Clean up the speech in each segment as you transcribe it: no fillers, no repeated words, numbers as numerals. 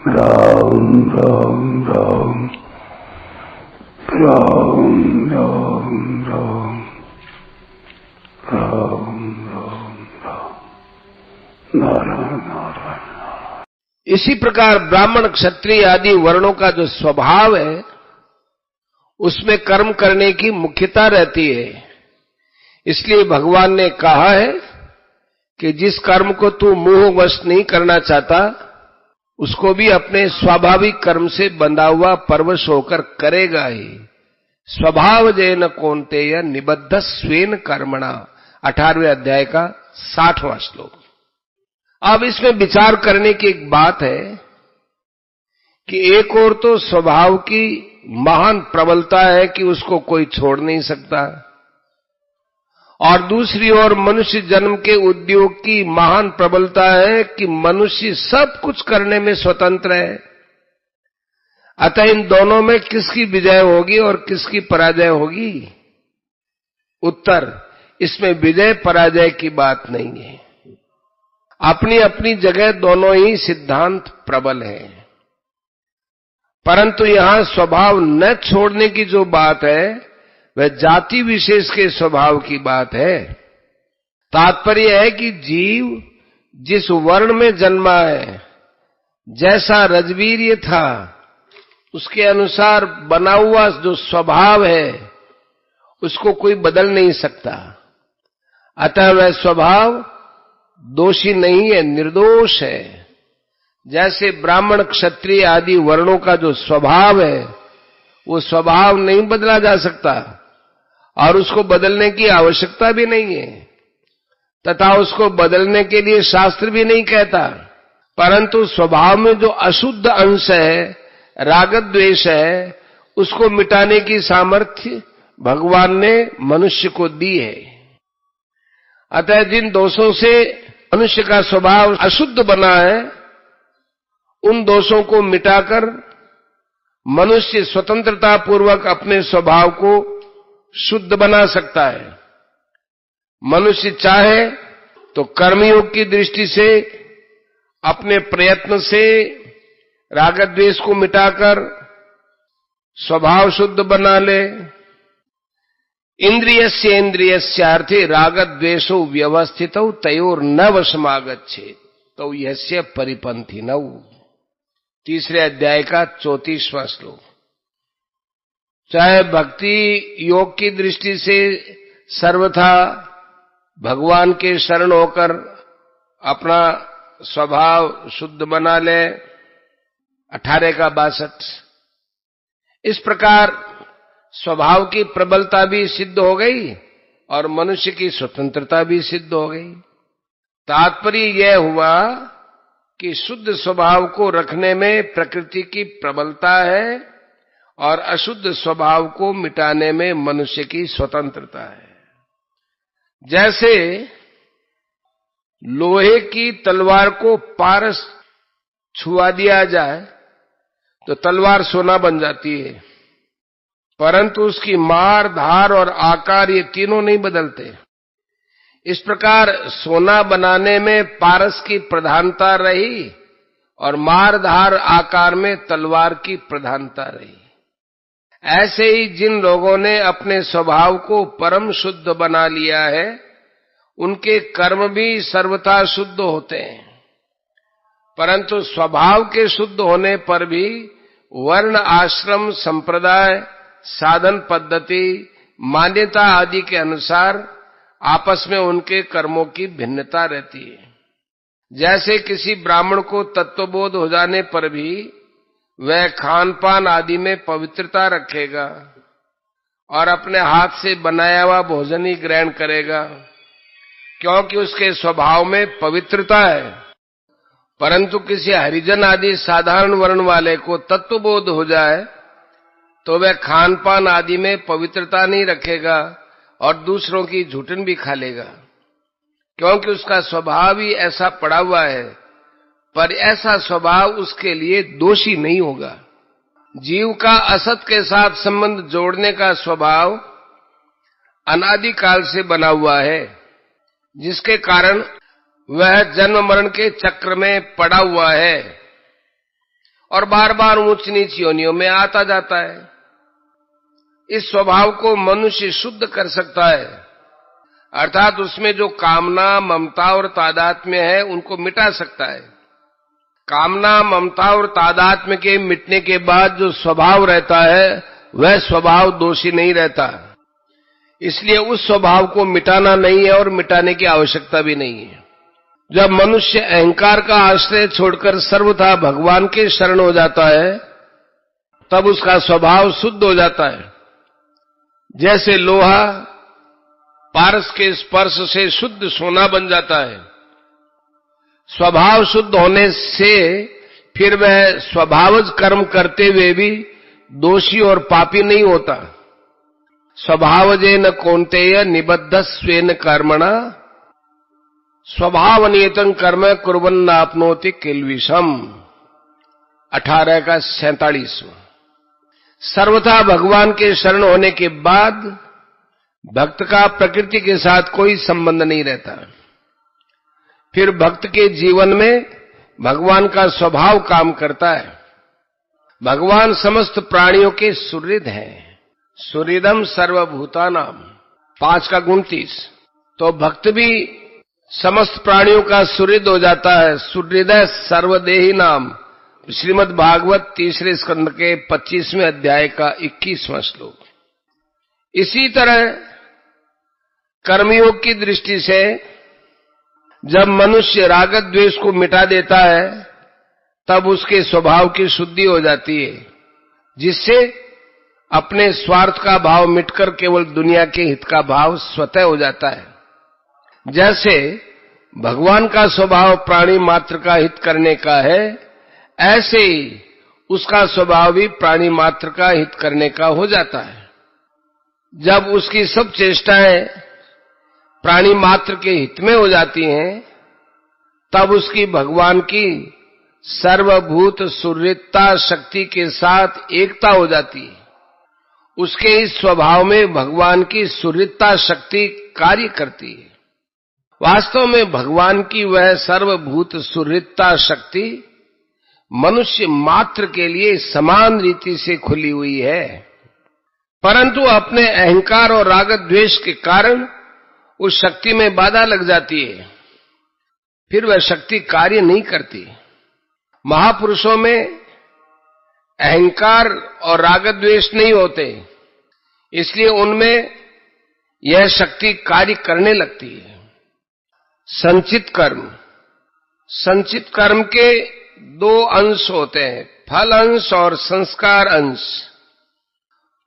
राम राम राम राम राम राम राम राम राम नारायण नारायण। इसी प्रकार ब्राह्मण क्षत्रिय आदि वर्णों का जो स्वभाव है उसमें कर्म करने की मुख्यता रहती है। इसलिए भगवान ने कहा है कि जिस कर्म को तू मोहवश नहीं करना चाहता उसको भी अपने स्वाभाविक कर्म से बंधा हुआ परवश होकर करेगा ही। स्वभाव जेन कौन्तेय निबद्ध स्वेन कर्मणा, 18वें अध्याय का 60वां श्लोक। अब इसमें विचार करने की एक बात है कि एक और तो स्वभाव की महान प्रबलता है कि उसको कोई छोड़ नहीं सकता, और दूसरी ओर मनुष्य जन्म के उद्योग की महान प्रबलता है कि मनुष्य सब कुछ करने में स्वतंत्र है। अतः इन दोनों में किसकी विजय होगी और किसकी पराजय होगी? उत्तर, इसमें विजय पराजय की बात नहीं है। अपनी अपनी जगह दोनों ही सिद्धांत प्रबल हैं, परंतु यहां स्वभाव न छोड़ने की जो बात है वह जाति विशेष के स्वभाव की बात है। तात्पर्य है कि जीव जिस वर्ण में जन्मा है, जैसा रजवीर्य था उसके अनुसार बना हुआ जो स्वभाव है उसको कोई बदल नहीं सकता। अतः वह स्वभाव दोषी नहीं है, निर्दोष है। जैसे ब्राह्मण क्षत्रिय आदि वर्णों का जो स्वभाव है वो स्वभाव नहीं बदला जा सकता और उसको बदलने की आवश्यकता भी नहीं है, तथा उसको बदलने के लिए शास्त्र भी नहीं कहता। परंतु स्वभाव में जो अशुद्ध अंश है, राग द्वेष है, उसको मिटाने की सामर्थ्य भगवान ने मनुष्य को दी है। अतः जिन दोषों से मनुष्य का स्वभाव अशुद्ध बना है उन दोषों को मिटाकर मनुष्य स्वतंत्रता पूर्वक अपने स्वभाव को शुद्ध बना सकता है। मनुष्य चाहे तो कर्मयोग की दृष्टि से अपने प्रयत्न से राग द्वेष को मिटाकर स्वभाव शुद्ध बना ले। इंद्रियस्य इंद्रियस्यार्थे राग द्वेषो व्यवस्थितौ तयोर न वशमागच्छेत् तौ यस्य परिपन्थिनौ, 3 अध्याय का 34वां श्लोक। चाहे भक्ति योग की दृष्टि से सर्वथा भगवान के शरण होकर अपना स्वभाव शुद्ध बना ले, 18 का 62। इस प्रकार स्वभाव की प्रबलता भी सिद्ध हो गई और मनुष्य की स्वतंत्रता भी सिद्ध हो गई। तात्पर्य यह हुआ कि शुद्ध स्वभाव को रखने में प्रकृति की प्रबलता है और अशुद्ध स्वभाव को मिटाने में मनुष्य की स्वतंत्रता है। जैसे लोहे की तलवार को पारस छुआ दिया जाए तो तलवार सोना बन जाती है, परंतु उसकी मार, धार और आकार ये तीनों नहीं बदलते। इस प्रकार सोना बनाने में पारस की प्रधानता रही और मार धार आकार में तलवार की प्रधानता रही। ऐसे ही जिन लोगों ने अपने स्वभाव को परम शुद्ध बना लिया है उनके कर्म भी सर्वथा शुद्ध होते हैं, परंतु स्वभाव के शुद्ध होने पर भी वर्ण, आश्रम, संप्रदाय, साधन पद्धति, मान्यता आदि के अनुसार आपस में उनके कर्मों की भिन्नता रहती है। जैसे किसी ब्राह्मण को तत्वबोध हो जाने पर भी वह खान पान आदि में पवित्रता रखेगा और अपने हाथ से बनाया हुआ भोजन ही ग्रहण करेगा, क्योंकि उसके स्वभाव में पवित्रता है। परंतु किसी हरिजन आदि साधारण वर्ण वाले को तत्वबोध हो जाए तो वह खान पान आदि में पवित्रता नहीं रखेगा और दूसरों की झूठन भी खा लेगा, क्योंकि उसका स्वभाव ही ऐसा पड़ा हुआ है। पर ऐसा स्वभाव उसके लिए दोषी नहीं होगा। जीव का असत के साथ संबंध जोड़ने का स्वभाव अनादिकाल से बना हुआ है, जिसके कारण वह जन्म मरण के चक्र में पड़ा हुआ है और बार बार ऊंच नीच योनियों में आता जाता है। इस स्वभाव को मनुष्य शुद्ध कर सकता है, अर्थात उसमें जो कामना, ममता और तादात्म्य है उनको मिटा सकता है। कामना, ममता और तादात्म्य के मिटने के बाद जो स्वभाव रहता है वह स्वभाव दोषी नहीं रहता। इसलिए उस स्वभाव को मिटाना नहीं है और मिटाने की आवश्यकता भी नहीं है। जब मनुष्य अहंकार का आश्रय छोड़कर सर्वथा भगवान के शरण हो जाता है तब उसका स्वभाव शुद्ध हो जाता है। जैसे लोहा पारस के स्पर्श से शुद्ध सोना बन जाता है। स्वभाव शुद्ध होने से फिर वह स्वभावज कर्म करते हुए भी दोषी और पापी नहीं होता। स्वभावजेन कौन्तेय निबद्धस्वेन कर्मणा स्वभावनियतं कर्म कुर्वन्नाप्नोति किल्बिषम् 18 का 47। सर्वथा भगवान के शरण होने के बाद भक्त का प्रकृति के साथ कोई संबंध नहीं रहता। फिर भक्त के जीवन में भगवान का स्वभाव काम करता है। भगवान समस्त प्राणियों के सुहृद हैं। सुहृदम सर्वभूतानाम 5 का 29। तो भक्त भी समस्त प्राणियों का सुहृद हो जाता है। सुहृदय सर्वदेही नाम श्रीमद् भागवत 3 स्कंद के 25वें अध्याय का 21वां श्लोक। इसी तरह कर्मयोग की दृष्टि से जब मनुष्य राग द्वेष को मिटा देता है तब उसके स्वभाव की शुद्धि हो जाती है, जिससे अपने स्वार्थ का भाव मिटकर केवल दुनिया के हित का भाव स्वतः हो जाता है। जैसे भगवान का स्वभाव प्राणी मात्र का हित करने का है, ऐसे ही उसका स्वभाव भी प्राणी मात्र का हित करने का हो जाता है। जब उसकी सब चेष्टाएं प्राणी मात्र के हित में हो जाती हैं तब उसकी भगवान की सर्वभूत सुहृदता शक्ति के साथ एकता हो जाती है। उसके इस स्वभाव में भगवान की सुहृदता शक्ति कार्य करती है। वास्तव में भगवान की वह सर्वभूत सुहृदता शक्ति मनुष्य मात्र के लिए समान रीति से खुली हुई है, परंतु अपने अहंकार और राग द्वेष के कारण उस शक्ति में बाधा लग जाती है। फिर वह शक्ति कार्य नहीं करती। महापुरुषों में अहंकार और राग द्वेष नहीं होते, इसलिए उनमें यह शक्ति कार्य करने लगती है। संचित कर्म। संचित कर्म के 2 अंश होते हैं, फल अंश और संस्कार अंश।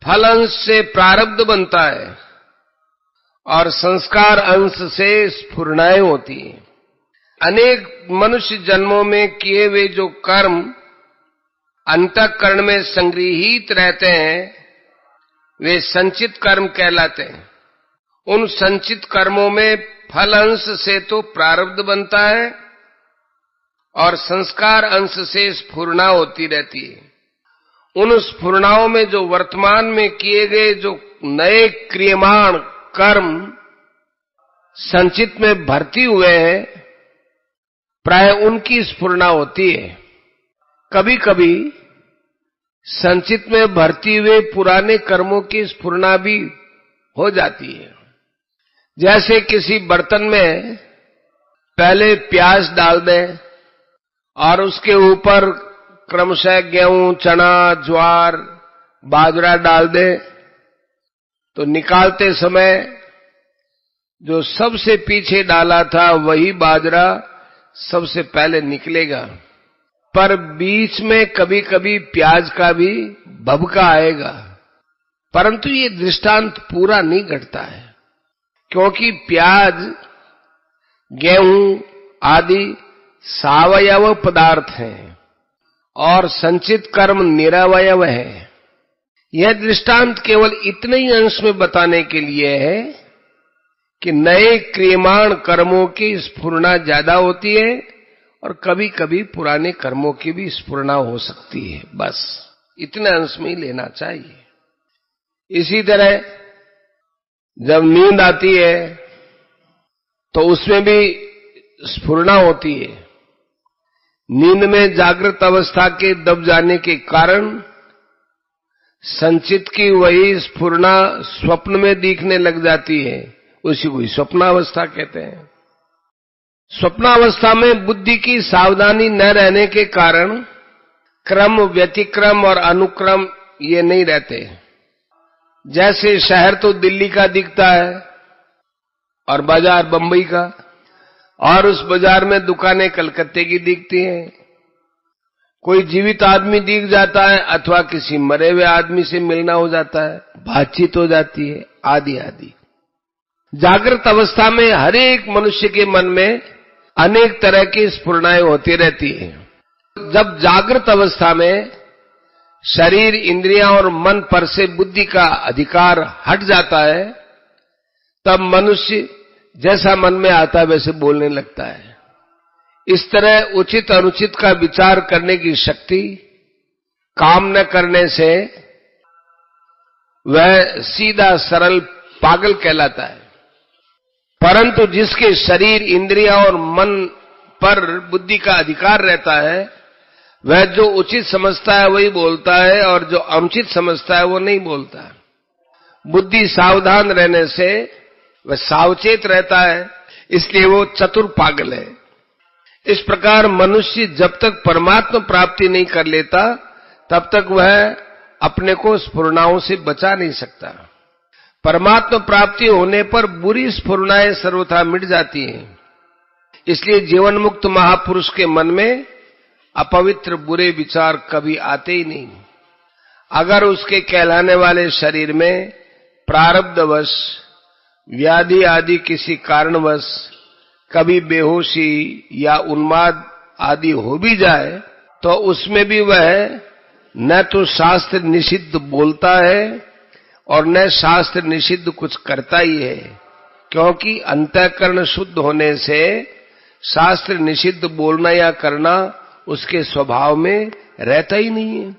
फल अंश से प्रारब्ध बनता है और संस्कार अंश से स्फुरणाएं होती हैं। अनेक मनुष्य जन्मों में किए हुए जो कर्म अंतःकरण में संग्रहित रहते हैं वे संचित कर्म कहलाते हैं। उन संचित कर्मों में फल अंश से तो प्रारब्ध बनता है और संस्कार अंश से स्फुरणा होती रहती है। उन स्फुरणाओं में जो वर्तमान में किए गए जो नए क्रियमाण कर्म संचित में भर्ती हुए हैं, प्राय उनकी स्फुरणा होती है। कभी कभी संचित में भर्ती हुए पुराने कर्मों की स्फुरणा भी हो जाती है। जैसे किसी बर्तन में पहले प्याज डाल दें और उसके ऊपर क्रमशः गेहूं, चना, ज्वार, बाजरा डाल दें, तो निकालते समय जो सबसे पीछे डाला था वही बाजरा सबसे पहले निकलेगा, पर बीच में कभी कभी प्याज का भी भभका आएगा। परंतु ये दृष्टांत पूरा नहीं घटता है, क्योंकि प्याज, गेहूं आदि सावयव पदार्थ हैं और संचित कर्म निरवयव है। यह दृष्टांत केवल इतने ही अंश में बताने के लिए है कि नए क्रियमाण कर्मों की स्फुरणा ज्यादा होती है और कभी कभी पुराने कर्मों की भी स्फुरणा हो सकती है। बस इतने अंश में ही लेना चाहिए। इसी तरह जब नींद आती है तो उसमें भी स्फुरणा होती है। नींद में जागृत अवस्था के दब जाने के कारण संचित की वही स्फुरना स्वप्न में दिखने लग जाती है, उसी को स्वप्नावस्था कहते हैं। स्वप्नावस्था में बुद्धि की सावधानी न रहने के कारण क्रम, व्यतिक्रम और अनुक्रम ये नहीं रहते। जैसे शहर तो दिल्ली का दिखता है और बाजार बंबई का, और उस बाजार में दुकानें कलकत्ते की दिखती हैं। कोई जीवित आदमी दिख जाता है अथवा किसी मरे हुए आदमी से मिलना हो जाता है, बातचीत हो जाती है, आदि आदि। जागृत अवस्था में हर एक मनुष्य के मन में अनेक तरह की स्फुरणाएं होती रहती हैं। जब जागृत अवस्था में शरीर, इंद्रियां और मन पर से बुद्धि का अधिकार हट जाता है, तब मनुष्य जैसा मन में आता है वैसे बोलने लगता है। इस तरह उचित अनुचित का विचार करने की शक्ति काम न करने से वह सीधा सरल पागल कहलाता है। परंतु जिसके शरीर, इंद्रियां और मन पर बुद्धि का अधिकार रहता है, वह जो उचित समझता है वही बोलता है और जो अनुचित समझता है वो नहीं बोलता। बुद्धि सावधान रहने से वह सावचेत रहता है, इसलिए वो चतुर पागल है। इस प्रकार मनुष्य जब तक परमात्मा प्राप्ति नहीं कर लेता तब तक वह अपने को स्फुरणाओं से बचा नहीं सकता। परमात्मा प्राप्ति होने पर बुरी स्फुरणाएं सर्वथा मिट जाती हैं। इसलिए जीवन मुक्त महापुरुष के मन में अपवित्र बुरे विचार कभी आते ही नहीं। अगर उसके कहलाने वाले शरीर में प्रारब्धवश, व्याधि आदि किसी कारणवश कभी बेहोशी या उन्माद आदि हो भी जाए, तो उसमें भी वह न तो शास्त्र निषिद्ध बोलता है और न शास्त्र निषिद्ध कुछ करता ही है, क्योंकि अंतःकरण शुद्ध होने से शास्त्र निषिद्ध बोलना या करना उसके स्वभाव में रहता ही नहीं है।